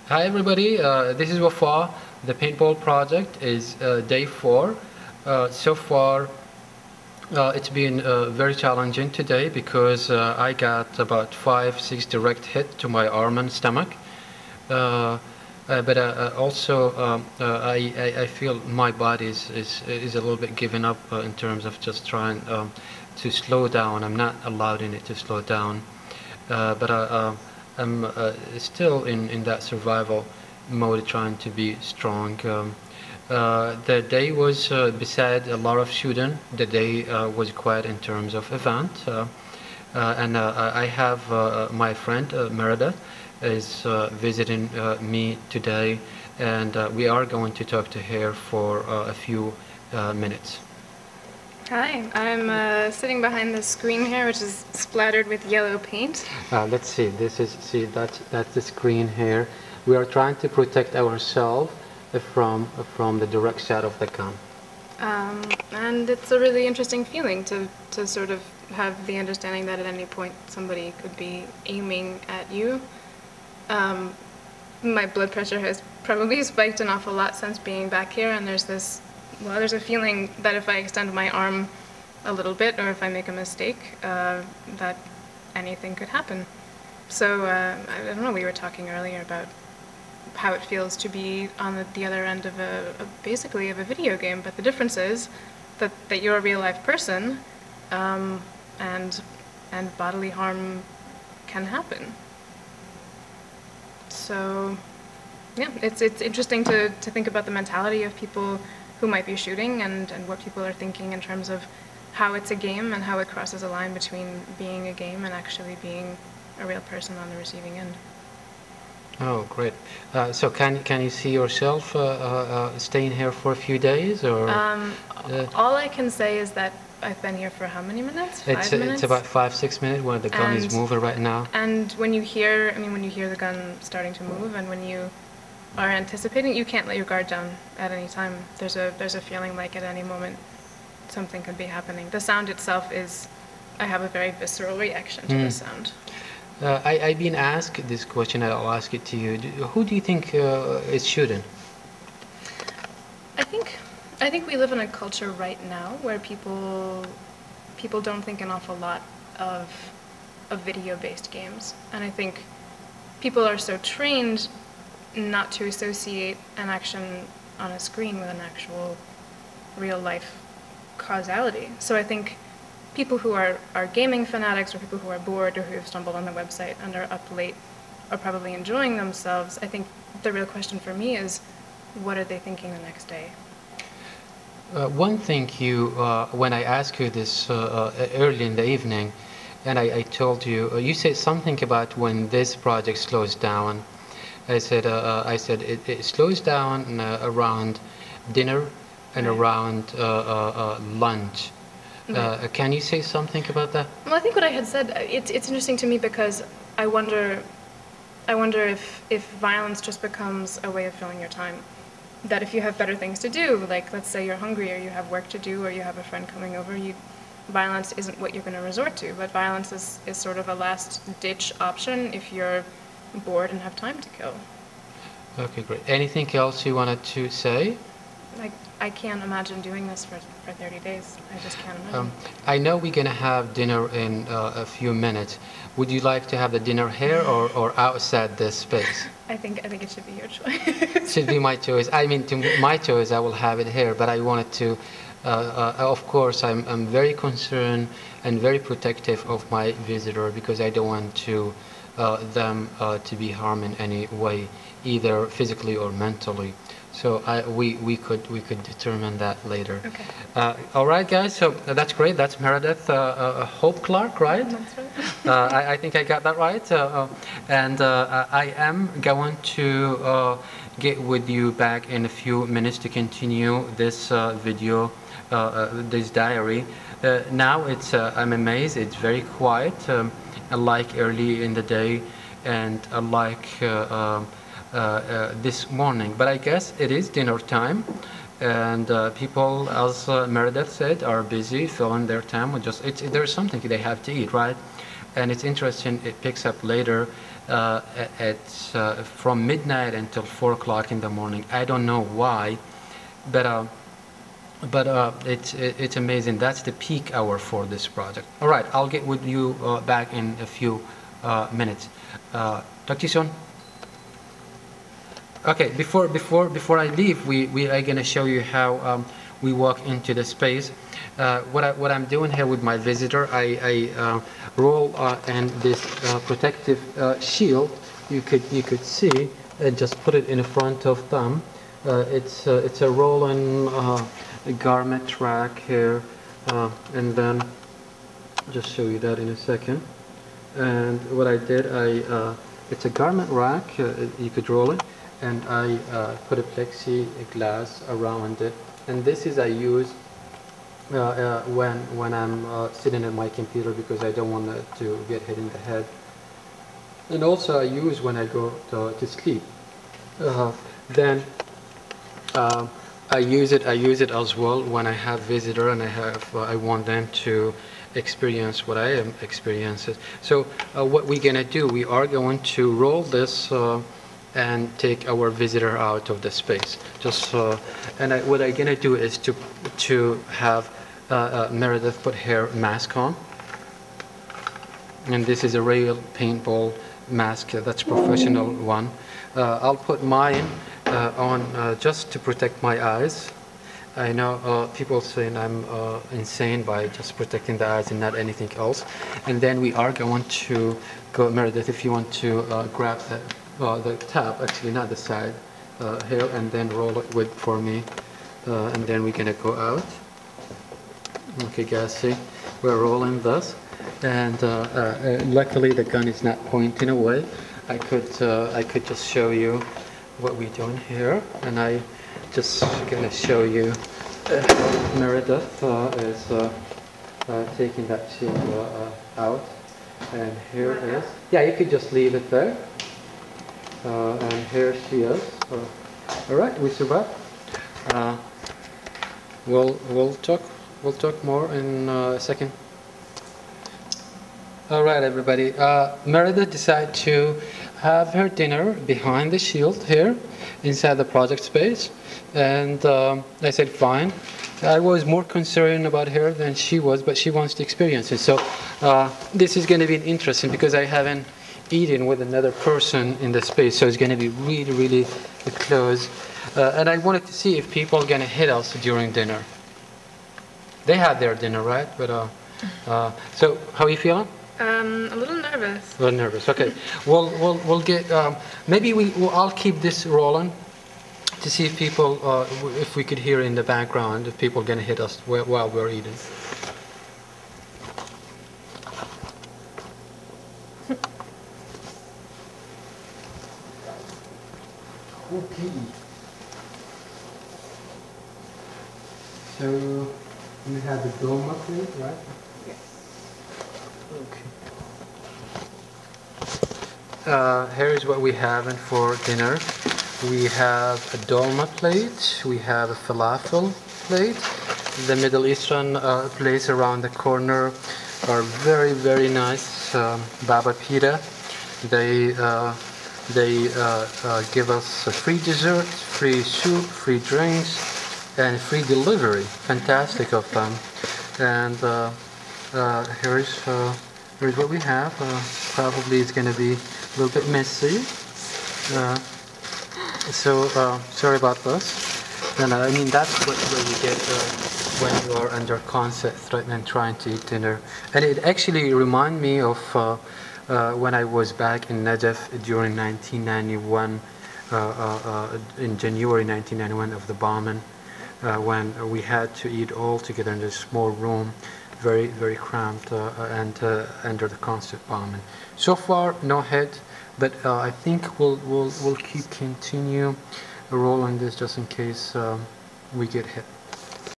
Hi everybody, this is Wafaa. The paintball project is day 4. So far it's been very challenging today because I got about 5-6 direct hits to my arm and stomach. But also I feel my body is a little bit given up in terms of just trying to slow down. I'm not allowed in it to slow down. But I'm still in that survival mode, trying to be strong. The day was, beside a lot of shooting, the day was quiet in terms of event. And I have my friend Meredith is visiting me today, and we are going to talk to her for a few minutes. Hi, I'm sitting behind the screen here, which is splattered with yellow paint. Let's see. That's the screen here. We are trying to protect ourselves from the direct shot of the gun. And it's a really interesting feeling to sort of have the understanding that at any point somebody could be aiming at you. My blood pressure has probably spiked an awful lot since being back here, and there's a feeling that if I extend my arm a little bit, or if I make a mistake, that anything could happen. So, I don't know, we were talking earlier about how it feels to be on the other end of basically of a video game, but the difference is that you're a real life person, and bodily harm can happen. So, yeah, it's interesting to think about the mentality of people who might be shooting and what people are thinking in terms of how it's a game and how it crosses a line between being a game and actually being a real person on the receiving end. Oh, great. So can you see yourself staying here for a few days, or? All I can say is that I've been here for how many minutes? 5 minutes? It's about 5-6 minutes when the gun is moving right now. And when you hear the gun starting to move, and when you are anticipating, you can't let your guard down at any time. There's a feeling like at any moment something could be happening. The sound itself I have a very visceral reaction to the sound. I've been asked this question, and I'll ask it to you. Who do you think is shooting? I think we live in a culture right now where people don't think an awful lot of video-based games, and I think people are so trained not to associate an action on a screen with an actual real-life causality. So I think people who are gaming fanatics, or people who are bored, or who have stumbled on the website and are up late, are probably enjoying themselves. I think the real question for me is, what are they thinking the next day? One thing when I asked you this early in the evening, and I told you, you said something about when this project slows down. I said it slows down around dinner and around lunch. Can you say something about that? Well, I think what I had said, it's interesting to me because I wonder if violence just becomes a way of filling your time. That if you have better things to do, like let's say you're hungry, or you have work to do, or you have a friend coming over, violence isn't what you're going to resort to, but violence is sort of a last-ditch option if you're bored and have time to kill. Okay, great. Anything else you wanted to say? I can't imagine doing this for 30 days. I just can't imagine. I know we're going to have dinner in a few minutes. Would you like to have the dinner here or outside this space? I think it should be your choice. Should be my choice. I mean, to my choice, I will have it here, but I wanted to, of course, I'm very concerned and very protective of my visitor, because I don't want them to be harmed in any way, either physically or mentally. So we could determine that later. Okay. All right, guys. So that's great. That's Meredith Hope Clark, right? That's right. I think I got that right. And I am going to get with you back in a few minutes to continue this video, this diary. Now I'm amazed. It's very quiet, unlike early in the day, and unlike this morning, but I guess it is dinner time, and people, as Meredith said, are busy filling their time with there's something they have to eat, right? And it's interesting, it picks up later it's from midnight until 4 o'clock in the morning. I don't know why, but it's amazing. That's the peak hour for this project. All right, I'll get with you back in a few minutes. Talk to you soon. Okay, before I leave, we are gonna show you how we walk into the space. What I'm doing here with my visitor, I roll and this protective shield. You could see, and just put it in front of them. It's a rolling garment rack here, and then just show you that in a second. And what I did, it's a garment rack. You could roll it, and I put a plexiglass around it. And this is I use when I'm sitting at my computer, because I don't want it to get hit in the head. And also I use when I go to sleep. Then I use it as well when I have visitor and I want them to experience what I am experiencing. So what we're gonna do, we are going to roll this and take our visitor out of the space. Just what I'm gonna do is to have Meredith put her mask on, and this is a real paintball mask. That's professional one. I'll put mine on just to protect my eyes. I know people saying I'm insane by just protecting the eyes and not anything else. And then we are going to go, Meredith, if you want to grab the tab, actually not the side here, and then roll it with for me, and then we're gonna go out. Okay, guys, see, we're rolling this, and luckily the gun is not pointing away. I could just show you what we're doing here, and I just gonna show you Meredith is taking that shield out, and here is, yeah, you could just leave it there, and here she is. All right, we survived. We'll talk more in a second. All right, everybody. Meredith decided to have her dinner behind the shield here inside the project space, and I said fine. I was more concerned about her than she was, but she wants to experience it. So this is going to be interesting because I haven't eaten with another person in the space, so it's going to be really, really close. And I wanted to see if people are going to hit us during dinner. They had their dinner, right? But so how are you feeling? A little nervous. A little nervous. Okay. We'll get maybe I'll keep this rolling to see if people if we could hear in the background if people are gonna hit us while we're eating. Okay. So you have the dome up there, right? Okay. Here is what we have for dinner. We have a dolma plate, we have a falafel plate. The Middle Eastern place around the corner are very, very nice baba pita. They give us a free dessert, free soup, free drinks, and free delivery. Fantastic of them. And here's what we have. Probably it's going to be a little bit messy. So sorry about this. And I mean that's what you get when you are under constant threat and trying to eat dinner. And it actually reminds me of when I was back in Najaf during 1991, in January 1991 of the bombing, when we had to eat all together in this small room, very, very cramped and under the constant bombing. So far, no hit. But I think we'll continue rolling this just in case we get hit.